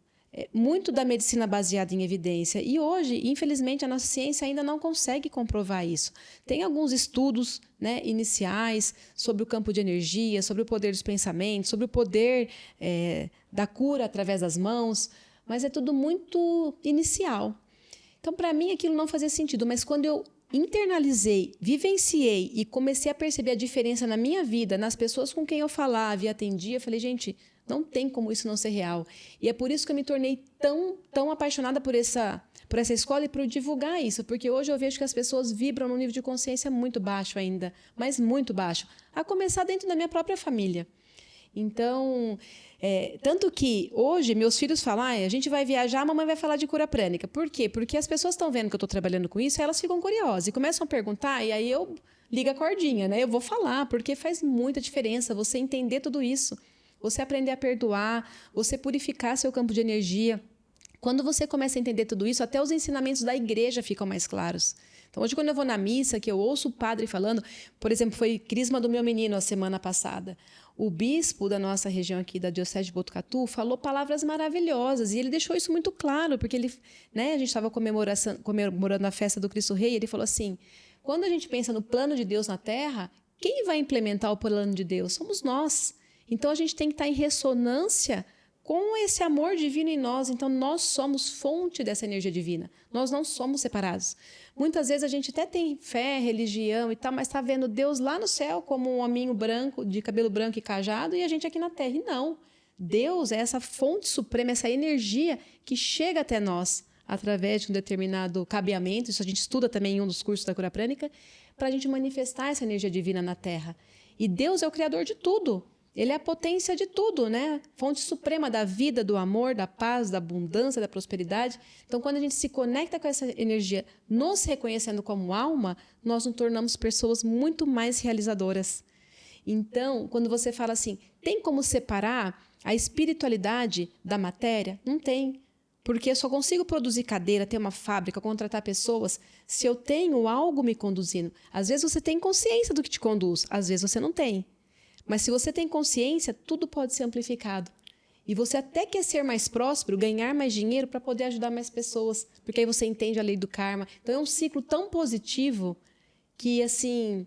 muito da medicina baseada em evidência. E hoje, infelizmente, a nossa ciência ainda não consegue comprovar isso. Tem alguns estudos, né, iniciais sobre o campo de energia, sobre o poder dos pensamentos, sobre o poder da cura através das mãos, mas é tudo muito inicial. Então, para mim, aquilo não fazia sentido. Mas quando eu internalizei, vivenciei e comecei a perceber a diferença na minha vida, nas pessoas com quem eu falava e atendia, eu falei, gente, não tem como isso não ser real. E é por isso que eu me tornei tão apaixonada por essa escola e por divulgar isso, porque hoje eu vejo que as pessoas vibram num nível de consciência muito baixo ainda, mas muito baixo, a começar dentro da minha própria família. Então, tanto que hoje meus filhos falam, a gente vai viajar, a mamãe vai falar de cura prânica. Por quê? Porque as pessoas estão vendo que eu estou trabalhando com isso, elas ficam curiosas e começam a perguntar, e aí eu ligo a cordinha, né? Eu vou falar, porque faz muita diferença você entender tudo isso, você aprender a perdoar, você purificar seu campo de energia. Quando você começa a entender tudo isso, até os ensinamentos da igreja ficam mais claros. Então, hoje, quando eu vou na missa, que eu ouço o padre falando, por exemplo, foi crisma do meu menino a semana passada. O bispo da nossa região aqui, da Diocese de Botucatu, falou palavras maravilhosas. E ele deixou isso muito claro, porque ele, né, a gente estava comemorando a festa do Cristo Rei, e ele falou assim, quando a gente pensa no plano de Deus na Terra, quem vai implementar o plano de Deus? Somos nós. Então, a gente tem que estar em ressonância com esse amor divino em nós. Então, nós somos fonte dessa energia divina. Nós não somos separados. Muitas vezes a gente até tem fé, religião e tal, mas está vendo Deus lá no céu como um hominho branco, de cabelo branco e cajado, e a gente aqui na Terra. E não. Deus é essa fonte suprema, essa energia que chega até nós através de um determinado cabeamento. Isso a gente estuda também em um dos cursos da cura prânica, para a gente manifestar essa energia divina na Terra. E Deus é o criador de tudo. Ele é a potência de tudo, né? Fonte suprema da vida, do amor, da paz, da abundância, da prosperidade. Então, quando a gente se conecta com essa energia, nos reconhecendo como alma, nós nos tornamos pessoas muito mais realizadoras. Então, quando você fala assim, tem como separar a espiritualidade da matéria? Não tem. Porque eu só consigo produzir cadeira, ter uma fábrica, contratar pessoas, se eu tenho algo me conduzindo. Às vezes você tem consciência do que te conduz, às vezes você não tem. Mas se você tem consciência, tudo pode ser amplificado. E você até quer ser mais próspero, ganhar mais dinheiro para poder ajudar mais pessoas, porque aí você entende a lei do karma. Então é um ciclo tão positivo que, assim,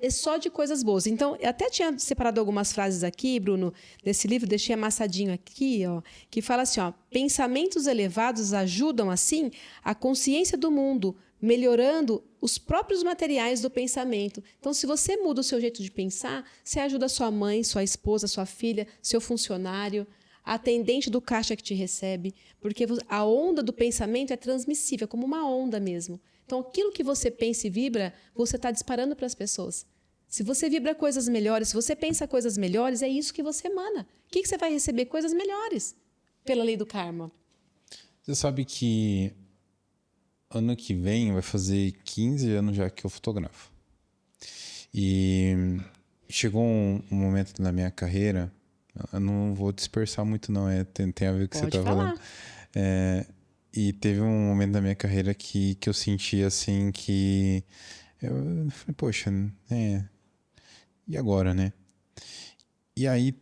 é só de coisas boas. Então, eu até tinha separado algumas frases aqui, Bruno, desse livro, deixei amassadinho aqui, ó, que fala assim, ó, pensamentos elevados ajudam, assim, a consciência do mundo, melhorando os próprios materiais do pensamento. Então, se você muda o seu jeito de pensar, você ajuda sua mãe, sua esposa, sua filha, seu funcionário, a atendente do caixa que te recebe, porque a onda do pensamento é transmissível, como uma onda mesmo. Então, aquilo que você pensa e vibra, você está disparando para as pessoas. Se você vibra coisas melhores, se você pensa coisas melhores, é isso que você emana. O que você vai receber? Coisas melhores, pela lei do karma. Você sabe que ano que vem vai fazer 15 anos já que eu fotografo. E chegou um momento na minha carreira, eu não vou dispersar muito não, tem a ver com o que você está falando. E teve um momento da minha carreira que eu senti assim que... Eu falei, poxa, e agora, né? E aí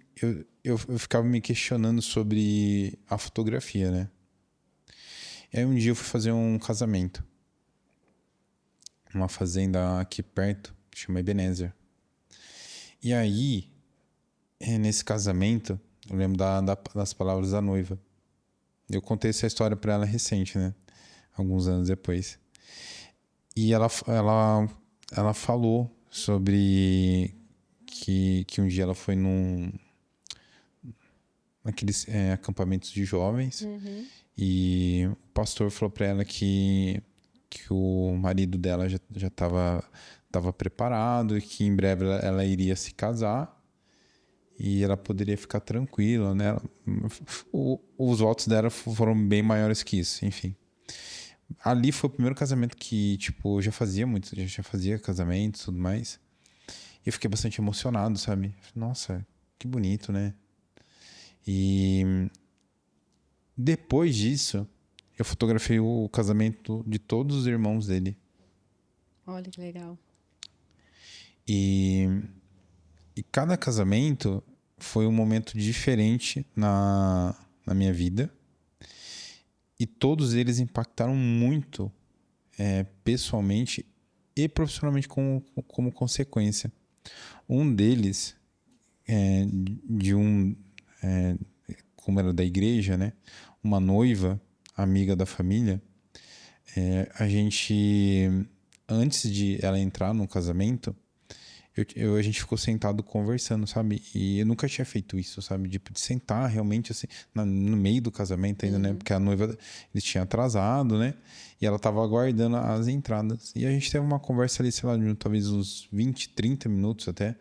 eu ficava me questionando sobre a fotografia, né? E aí um dia eu fui fazer um casamento. Uma fazenda aqui perto, chama Ebenezer. E aí, nesse casamento, eu lembro das palavras da noiva. Eu contei essa história para ela recente, né? Alguns anos depois. E ela falou sobre que um dia ela foi naqueles acampamentos de jovens. Uhum. E o pastor falou para ela que o marido dela já estava preparado e que em breve ela iria se casar e ela poderia ficar tranquila, né? Os votos dela foram bem maiores que isso, enfim. Ali foi o primeiro casamento que, tipo, eu já fazia casamento e tudo mais. E eu fiquei bastante emocionado, sabe? Nossa, que bonito, né? E depois disso, eu fotografei o casamento de todos os irmãos dele. Olha que legal. E cada casamento foi um momento diferente na minha vida. E todos eles impactaram muito pessoalmente e profissionalmente como consequência. Um deles, como era da igreja, né? Uma noiva, amiga da família, a gente, antes de ela entrar no casamento, a gente ficou sentado conversando, sabe? E eu nunca tinha feito isso, sabe? De sentar realmente assim, no meio do casamento ainda, né? Porque a noiva, eles tinham atrasado, né? E ela tava aguardando as entradas. E a gente teve uma conversa ali, sei lá, de talvez uns 20, 30 minutos até.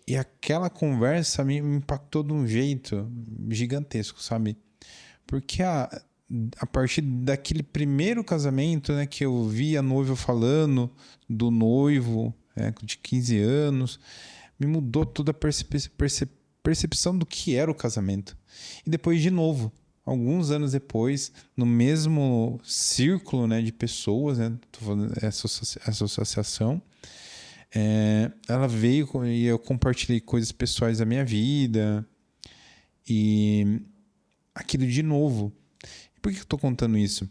E aquela conversa me impactou de um jeito gigantesco, sabe? Porque a partir daquele primeiro casamento, né? Que eu vi a noiva falando do noivo... de 15 anos, me mudou toda a percepção do que era o casamento. E depois, de novo, alguns anos depois, no mesmo círculo, né, de pessoas, né, tô falando essa associação, ela veio e eu compartilhei coisas pessoais da minha vida e aquilo de novo. Por que eu estou contando isso?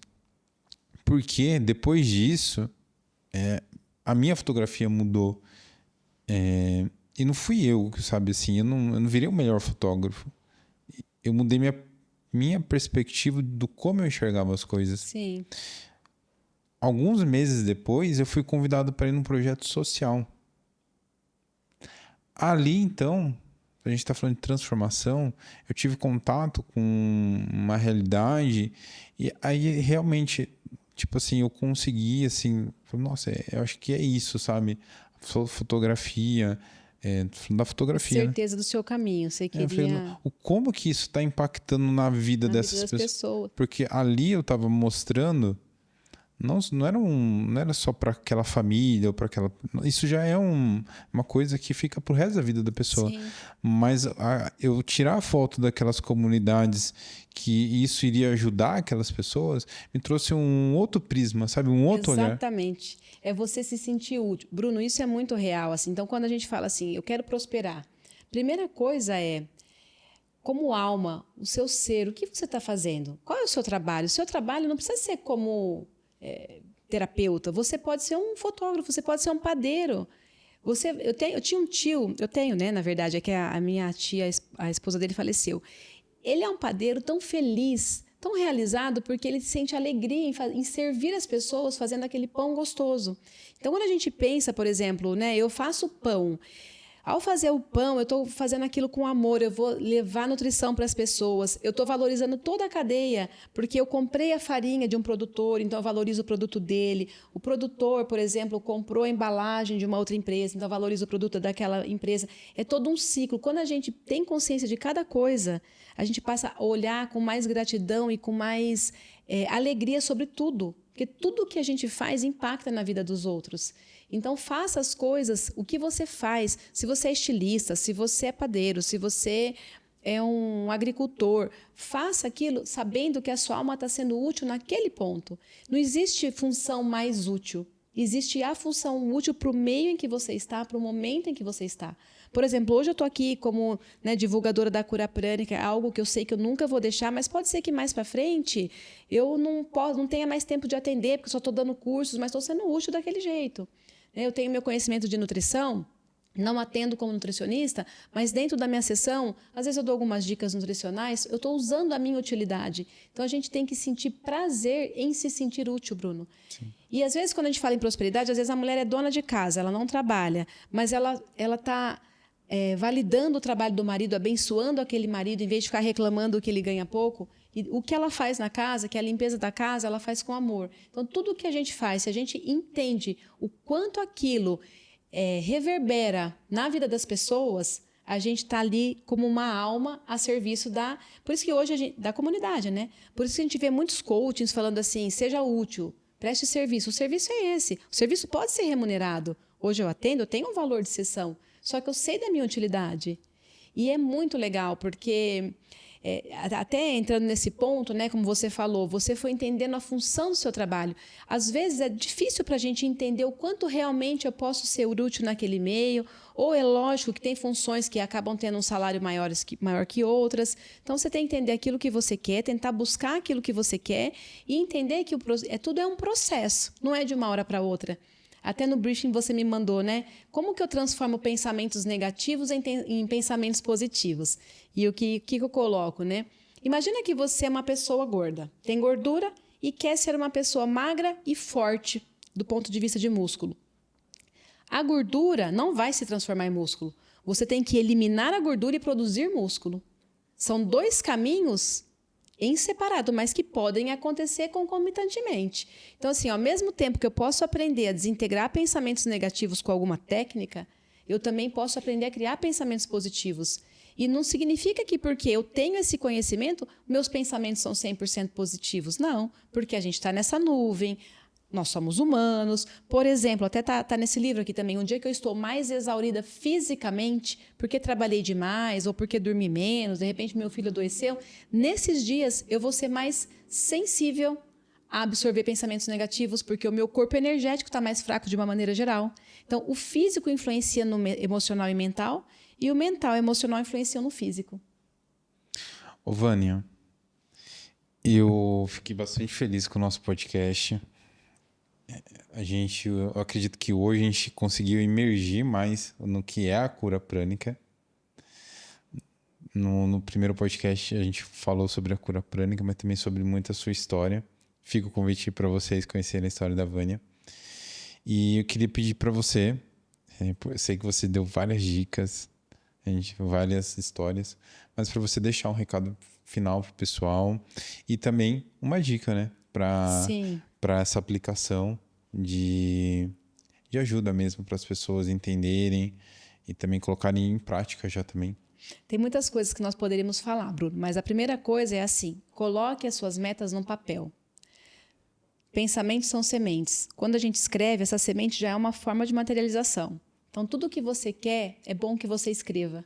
Porque depois disso, a minha fotografia mudou. E não fui eu, sabe, assim, eu não virei o melhor fotógrafo. Eu mudei minha perspectiva do como eu enxergava as coisas. Sim. Alguns meses depois, eu fui convidado para ir num projeto social. Ali, então, a gente está falando de transformação, eu tive contato com uma realidade e aí realmente... Tipo assim, eu consegui, assim... Nossa, eu acho que é isso, sabe? Fotografia... da fotografia, Certeza, né? Do seu caminho. Você queria... falei, como que isso está impactando na vida dessas pessoas? Porque ali eu estava mostrando não era só para aquela família ou para aquela. Isso já é uma coisa que fica pro resto da vida da pessoa. Sim. Mas eu tirar a foto daquelas comunidades que isso iria ajudar aquelas pessoas me trouxe um outro prisma, sabe? Um outro olhar. Exatamente. É você se sentir útil. Bruno, isso é muito real, assim. Então, quando a gente fala assim, eu quero prosperar, primeira coisa é, como alma, o seu ser, o que você está fazendo? Qual é o seu trabalho? O seu trabalho não precisa ser como terapeuta. Você pode ser um fotógrafo, você pode ser um padeiro. Eu tinha um tio, eu tenho, né, na verdade, é que a minha tia, a esposa dele faleceu. Ele é um padeiro tão feliz, tão realizado, porque ele sente alegria em servir as pessoas fazendo aquele pão gostoso. Então, quando a gente pensa, por exemplo, né, eu faço pão. Ao fazer o pão, eu estou fazendo aquilo com amor, eu vou levar nutrição para as pessoas, eu estou valorizando toda a cadeia, porque eu comprei a farinha de um produtor, então eu valorizo o produto dele. O produtor, por exemplo, comprou a embalagem de uma outra empresa, então eu valorizo o produto daquela empresa. É todo um ciclo. Quando a gente tem consciência de cada coisa, a gente passa a olhar com mais gratidão e com mais alegria sobre tudo, porque tudo que a gente faz impacta na vida dos outros. Então, faça as coisas, o que você faz. Se você é estilista, se você é padeiro, se você é um agricultor, faça aquilo sabendo que a sua alma está sendo útil naquele ponto. Não existe função mais útil. Existe a função útil para o meio em que você está, para o momento em que você está. Por exemplo, hoje eu estou aqui como, né, divulgadora da cura prânica, algo que eu sei que eu nunca vou deixar, mas pode ser que mais para frente eu não tenha mais tempo de atender, porque eu só estou dando cursos, mas estou sendo útil daquele jeito. Eu tenho meu conhecimento de nutrição, não atendo como nutricionista, mas dentro da minha sessão, às vezes eu dou algumas dicas nutricionais, eu estou usando a minha utilidade. Então, a gente tem que sentir prazer em se sentir útil, Bruno. Sim. E, às vezes, quando a gente fala em prosperidade, às vezes a mulher é dona de casa, ela não trabalha, mas ela está validando o trabalho do marido, abençoando aquele marido, em vez de ficar reclamando que ele ganha pouco. E o que ela faz na casa, que é a limpeza da casa, ela faz com amor. Então, tudo o que a gente faz, se a gente entende o quanto aquilo reverbera na vida das pessoas, a gente está ali como uma alma a serviço da... Por isso que hoje da comunidade, né? Por isso que a gente vê muitos coachings falando assim, seja útil, preste serviço. O serviço é esse. O serviço pode ser remunerado. Hoje eu atendo, eu tenho um valor de sessão, só que eu sei da minha utilidade. E é muito legal, porque... até entrando nesse ponto, né, como você falou, você foi entendendo a função do seu trabalho. Às vezes é difícil para a gente entender o quanto realmente eu posso ser útil naquele meio, ou é lógico que tem funções que acabam tendo um salário maior que outras. Então, você tem que entender aquilo que você quer, tentar buscar aquilo que você quer e entender que tudo é um processo, não é de uma hora para outra. Até no briefing você me mandou, né? Como que eu transformo pensamentos negativos em pensamentos positivos? E o que eu coloco, né? Imagina que você é uma pessoa gorda, tem gordura e quer ser uma pessoa magra e forte do ponto de vista de músculo. A gordura não vai se transformar em músculo. Você tem que eliminar a gordura e produzir músculo. São dois caminhos em separado, mas que podem acontecer concomitantemente. Então, assim, ao mesmo tempo que eu posso aprender a desintegrar pensamentos negativos com alguma técnica, eu também posso aprender a criar pensamentos positivos. E não significa que porque eu tenho esse conhecimento, meus pensamentos são 100% positivos. Não, porque a gente está nessa nuvem, nós somos humanos. Por exemplo, até tá nesse livro aqui também, um dia que eu estou mais exaurida fisicamente, porque trabalhei demais ou porque dormi menos, de repente meu filho adoeceu, nesses dias eu vou ser mais sensível a absorver pensamentos negativos, porque o meu corpo energético está mais fraco de uma maneira geral. Então, o físico influencia no emocional e mental, e o mental e emocional influenciam no físico. Ô, Vânia, eu fiquei bastante feliz com o nosso podcast. Eu acredito que hoje a gente conseguiu emergir mais no que é a cura prânica. No primeiro podcast a gente falou sobre a cura prânica, mas também sobre muita sua história. Fica o convite para vocês conhecerem a história da Vânia. E eu queria pedir para você, eu sei que você deu várias dicas, várias histórias, mas para você deixar um recado final pro pessoal e também uma dica, né, para essa aplicação de ajuda mesmo para as pessoas entenderem e também colocarem em prática já também. Tem muitas coisas que nós poderíamos falar, Bruno, mas a primeira coisa é assim: coloque as suas metas num papel. Pensamentos são sementes. Quando a gente escreve, essa semente já é uma forma de materialização. Então, tudo que você quer, é bom que você escreva,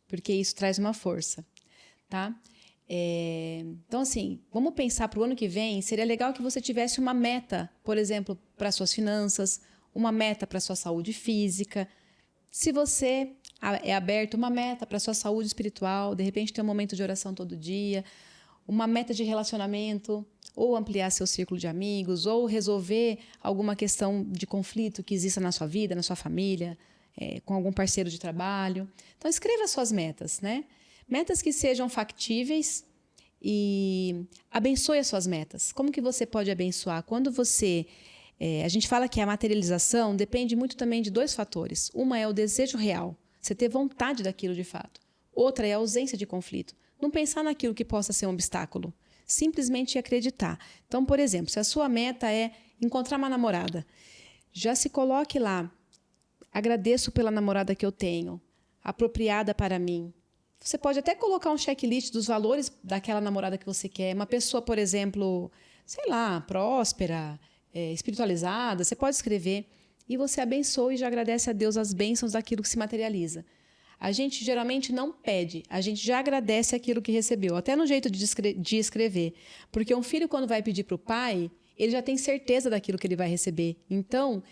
porque isso traz uma força, tá? Então, assim, vamos pensar para o ano que vem, seria legal que você tivesse uma meta, por exemplo, para suas finanças, uma meta para sua saúde física. Se você é aberto, uma meta para sua saúde espiritual, de repente ter um momento de oração todo dia, uma meta de relacionamento, ou ampliar seu círculo de amigos, ou resolver alguma questão de conflito que exista na sua vida, na sua família, com algum parceiro de trabalho. Então, escreva suas metas, né? Metas que sejam factíveis e abençoe as suas metas. Como que você pode abençoar? Quando você... a gente fala que a materialização depende muito também de 2 fatores. Uma é o desejo real, você ter vontade daquilo de fato. Outra é a ausência de conflito. Não pensar naquilo que possa ser um obstáculo. Simplesmente acreditar. Então, por exemplo, se a sua meta é encontrar uma namorada, já se coloque lá. Agradeço pela namorada que eu tenho, apropriada para mim. Você pode até colocar um checklist dos valores daquela namorada que você quer. Uma pessoa, por exemplo, sei lá, próspera, espiritualizada, você pode escrever. E você abençoa e já agradece a Deus as bênçãos daquilo que se materializa. A gente geralmente não pede, a gente já agradece aquilo que recebeu, até no jeito de escrever. Porque um filho, quando vai pedir para o pai, ele já tem certeza daquilo que ele vai receber. Então,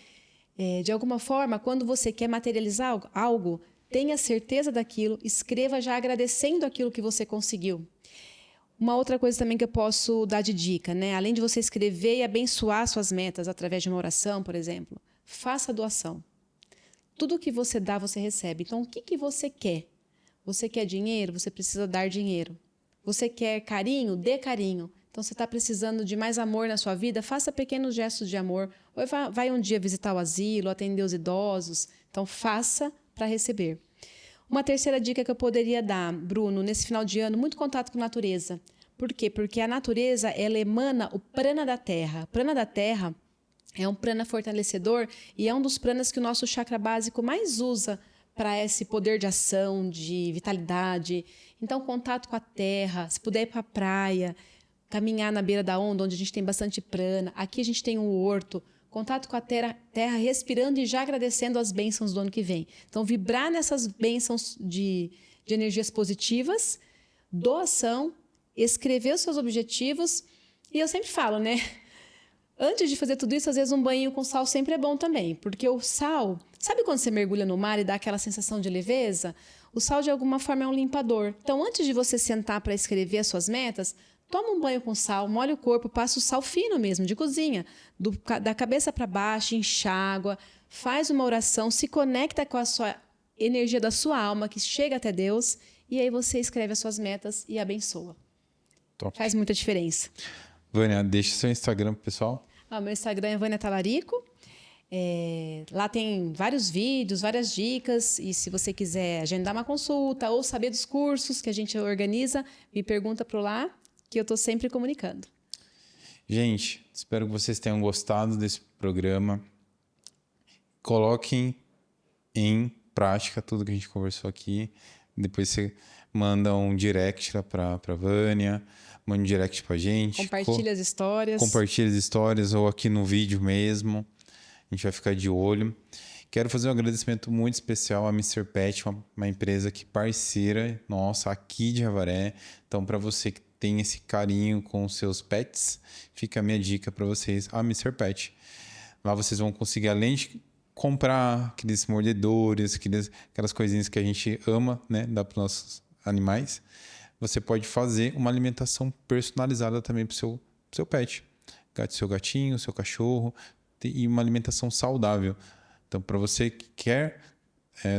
de alguma forma, quando você quer materializar algo, tenha certeza daquilo, escreva já agradecendo aquilo que você conseguiu. Uma outra coisa também que eu posso dar de dica, né? Além de você escrever e abençoar suas metas através de uma oração, por exemplo, faça doação. Tudo que você dá, você recebe. Então, o que você quer? Você quer dinheiro? Você precisa dar dinheiro. Você quer carinho? Dê carinho. Então, você está precisando de mais amor na sua vida? Faça pequenos gestos de amor. Ou vai um dia visitar o asilo, atender os idosos. Então, faça para receber. Uma terceira dica que eu poderia dar, Bruno, nesse final de ano, muito contato com a natureza. Por quê? Porque a natureza, ela emana o prana da terra. O prana da terra é um prana fortalecedor e é um dos pranas que o nosso chakra básico mais usa para esse poder de ação, de vitalidade. Então, contato com a terra, se puder ir para a praia, caminhar na beira da onda, onde a gente tem bastante prana. Aqui a gente tem um horto. Contato com a terra, respirando e já agradecendo as bênçãos do ano que vem. Então, vibrar nessas bênçãos de energias positivas, doação, escrever os seus objetivos. E eu sempre falo, né? Antes de fazer tudo isso, às vezes um banho com sal sempre é bom também. Porque o sal... Sabe quando você mergulha no mar e dá aquela sensação de leveza? O sal, de alguma forma, é um limpador. Então, antes de você sentar para escrever as suas metas... Toma um banho com sal, molha o corpo, passa o sal fino mesmo, de cozinha, da cabeça para baixo, enxágua, faz uma oração, se conecta com a sua energia da sua alma, que chega até Deus, e aí você escreve as suas metas e abençoa. Top. Faz muita diferença. Vânia, deixa seu Instagram pro pessoal. Meu Instagram é Vânia Talarico. Lá tem vários vídeos, várias dicas, e se você quiser agendar uma consulta ou saber dos cursos que a gente organiza, me pergunta por lá, que eu estou sempre comunicando. Gente, espero que vocês tenham gostado desse programa. Coloquem em prática tudo que a gente conversou aqui. Depois você manda um direct lá para a Vânia, manda um direct para a gente. Compartilha as histórias. Compartilha as histórias ou aqui no vídeo mesmo. A gente vai ficar de olho. Quero fazer um agradecimento muito especial à Mr. Pet, uma empresa que parceira nossa aqui de Avaré. Então, para você que tem esse carinho com os seus pets, fica a minha dica para vocês, a Mr. Pet. Lá vocês vão conseguir, além de comprar aqueles mordedores, aquelas coisinhas que a gente ama, né, dar para os nossos animais, você pode fazer uma alimentação personalizada também para o seu pet. Seu gatinho, seu cachorro, e uma alimentação saudável. Então, para você que quer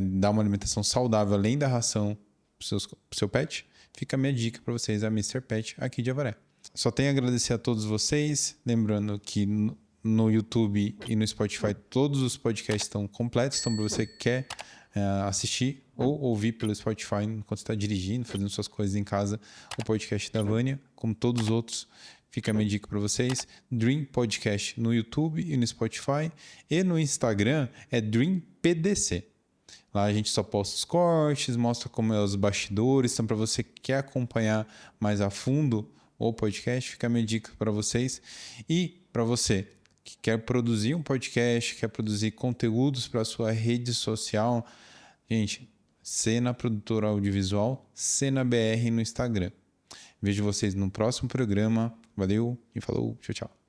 dar uma alimentação saudável além da ração para o seu pet, fica a minha dica para vocês, a Mr. Pet aqui de Avaré. Só tenho a agradecer a todos vocês. Lembrando que no YouTube e no Spotify todos os podcasts estão completos. Então, para você que quer assistir ou ouvir pelo Spotify enquanto está dirigindo, fazendo suas coisas em casa, o podcast da Vânia, como todos os outros, fica a minha dica para vocês. Dream Podcast no YouTube e no Spotify. E no Instagram é Dream PDC. Lá a gente só posta os cortes, mostra como é os bastidores. Então, para você que quer acompanhar mais a fundo o podcast, fica a minha dica para vocês. E para você que quer produzir um podcast, quer produzir conteúdos para a sua rede social, gente, Cena Produtora Audiovisual, Cena BR no Instagram. Vejo vocês no próximo programa. Valeu e falou. Tchau, tchau.